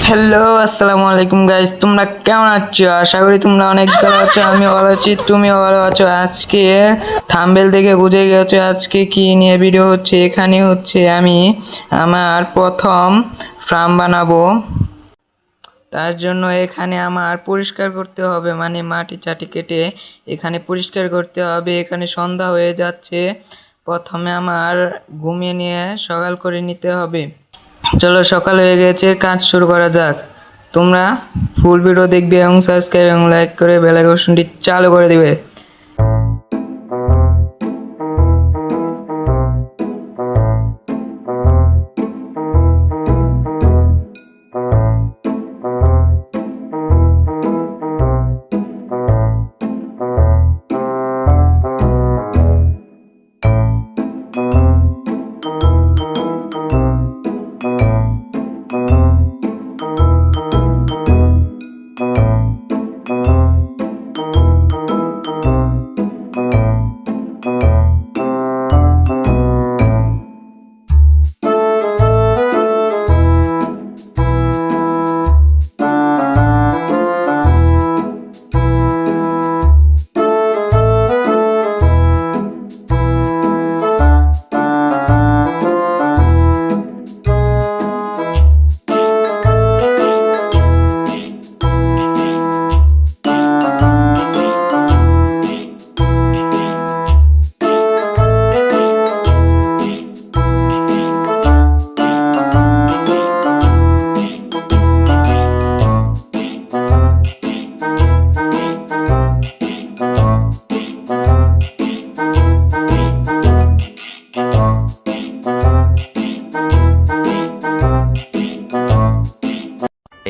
Hello, আসসালামু আলাইকুম guys. তোমরা কেমন আছো? আশা করি তোমরা অনেক ভালো আছো। আমিও ভালো আছি, তুমিও ভালো আছো। আজকে থাম্বনেল দেখে বুঝে গেছো আজকে কি নিয়ে ভিডিও হচ্ছে। এখানে হচ্ছে আমি আমার প্রথম ফার্ম বানাবো। তার জন্য এখানে আমার পরিষ্কার করতে হবে, মানে মাটি চাটি কেটে এখানে পরিষ্কার করতে হবে। এখানে সন্ধ্যা হয়ে যাচ্ছে। প্রথমে আমার ঘুমিয়ে নিয়ে সকাল করে নিতে হবে। চলো, সকাল হয়ে গেছে, কাজ শুরু করা যাক। তোমরা ফুল ভিডিও দেখবে এবং সাবস্ক্রাইব এবং লাইক করে বেল আইকনটি চালু করে দিবে।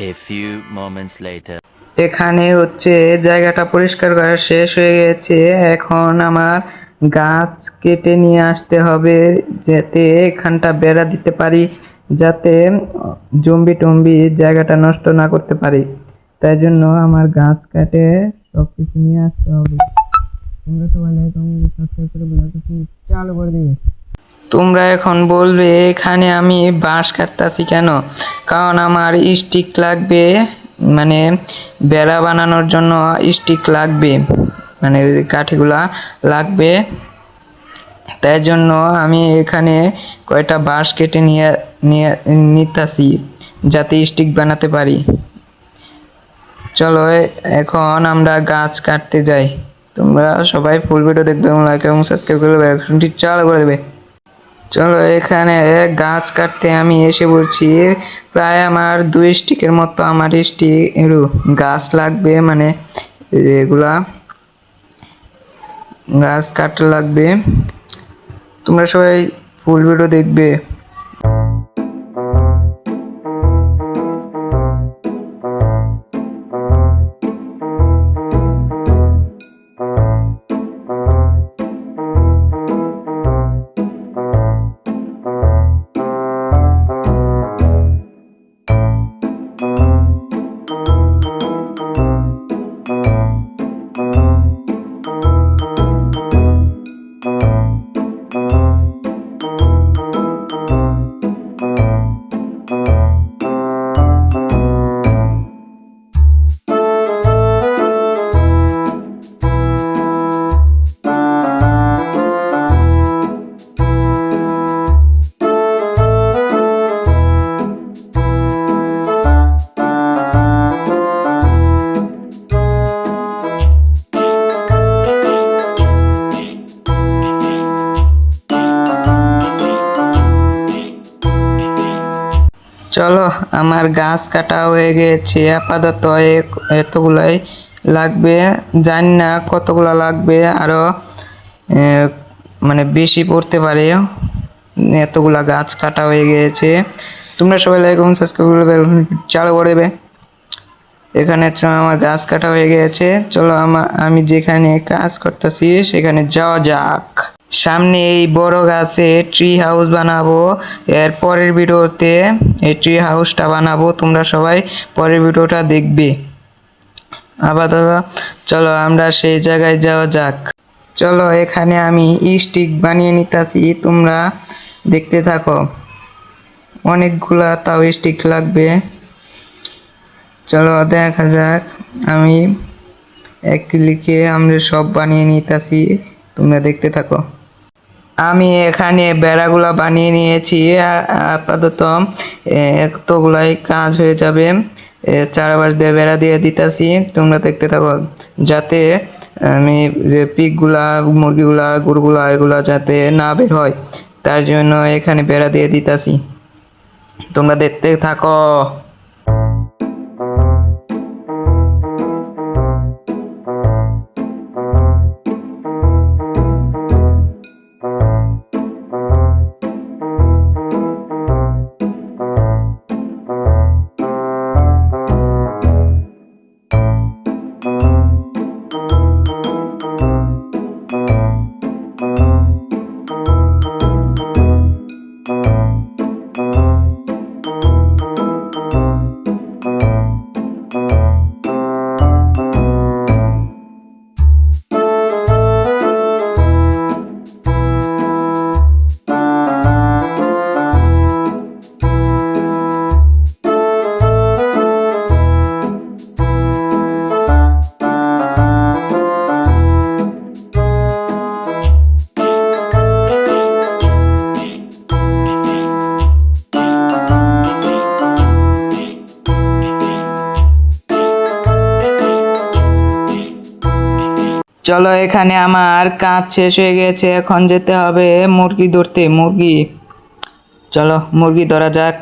A few moments later. এখানে হচ্ছে জায়গাটা পরিষ্কার করা শেষ হয়ে গেছে। এখন আমার গাছ কেটে নিয়ে আসতে হবে, যাতে এখানটা বেড়া দিতে পারি, যাতে জম্বি টম্বি জায়গাটা নষ্ট না করতে পারি। তাই জন্য আমার গাছ কাটে সবকিছু নিয়ে আসতে হবে। তোমরা সবাই লাইক এবং সাবস্ক্রাইব করে বেল আইকনটি চালু করে দিবে। তোমরা এখন বলবে এখানে আমি বাঁশ কাটতাছি কেন? কারণ আমার স্টিক লাগবে, মানে বেড়া বানানোর জন্য স্টিক লাগবে, মানে কাঠিগুলা লাগবে। তাই জন্য আমি এখানে কয়টা বাঁশ কেটে নিয়ে নিয়ে নিতাছি, যাতে স্টিক বানাতে পারি। চলো, এখন আমরা গাছ কাটতে যাই। তোমরা সবাই ফুল ভিডিও দেখবে এবং লাইক এবং সাবস্ক্রাইব করে বেল আইকনটি চালু করে দেবে। চলো, এখানে গাছ কাটতে আমি এসে পড়ছি। প্রায় আমার 2 স্টিকের মতো আমার স্টিক গাছ লাগবে, মানে এগুলা গাছ কাটা লাগবে। তোমরা সবাই ফুল ভিডিও দেখবে। চলো, আমার গাছ কাটা হয়ে গেছে। আপাতত এতগুলাই লাগবে, জানি না কতগুলা লাগবে, আরো মানে বেশি পড়তে পারে। এতগুলা গাছ কাটা হয়ে গিয়েছে। তোমরা সবাই লাইক এবং সাবস্ক্রাইব করে বেল চালু করে দেবে। এখানে আমার গাছ কাটা হয়ে গেছে। চলো, আমি যেখানে কাজ করতেছি সেখানে যাওয়া যাক। সামনে এই বড় গাছে ট্রি হাউস বানাবো। এর পরের ভিডিওতে এই ট্রি হাউসটা বানাবো, তোমরা সবাই পরের ভিডিওটা দেখবে। আপাতত চলো আমরা সেই জায়গায় যাওয়া যাক। চলো, এখানে আমি স্টিক বানিয়ে নিতেছি, তোমরা দেখতে থাকো। অনেকগুলা তাও স্টিক লাগবে। চলো দেখা যাক। আমি এক ক্লিকে আমরা সব বানিয়ে নিতেছি, তোমরা দেখতে থাকো। আমি এখানে বেড়াগুলা বানিয়ে নিয়েছি। আপাতত এতগুলাই কাজ হয়ে যাবে। চারপাশ দিয়ে বেড়া দিয়ে দিতেছি, তোমরা দেখতে থাকো, যাতে আমি যে পিকগুলা, মুরগিগুলা, গরুগুলা এগুলা যাতে না বের হয়, তার জন্য এখানে বেড়া দিয়ে দিতেছি, তোমরা দেখতে থাকো। চলো, এখানে আমার কাজ শেষ হয়ে গেছে, এখন যেতে হবে মুরগি ধরতে। মুরগি, চলো মুরগি ধরা যাক।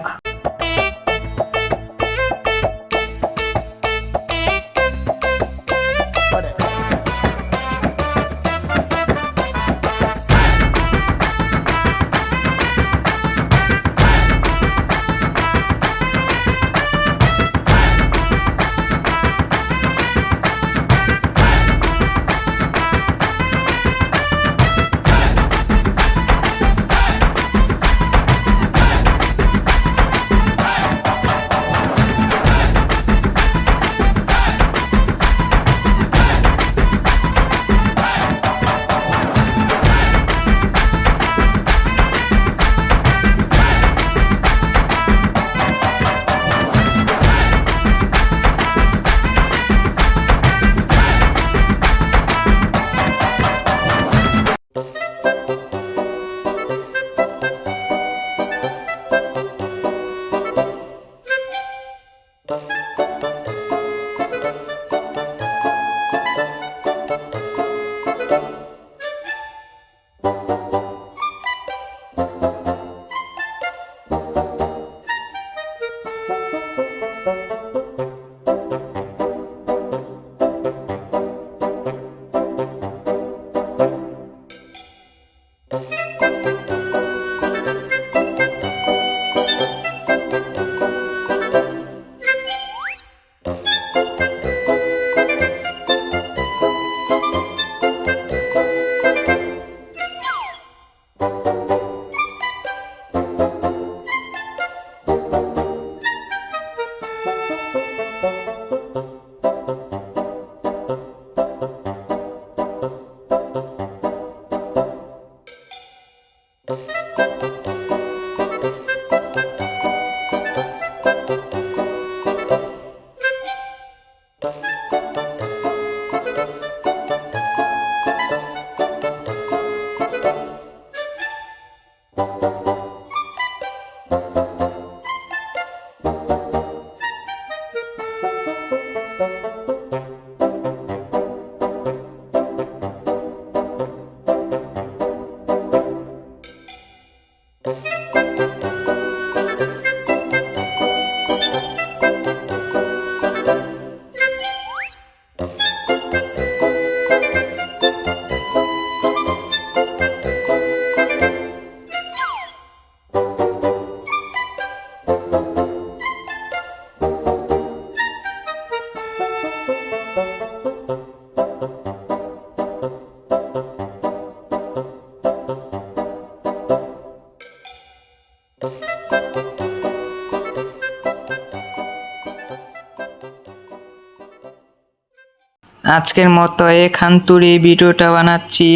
আজকের মতো এখান তুই ভিডিওটা বানাচ্ছি।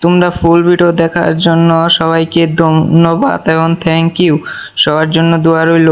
তোমরা ফুল ভিডিও দেখার জন্য সবাইকে ধন্যবাদ এবং থ্যাংক ইউ। সবার জন্য দোয়া রইল।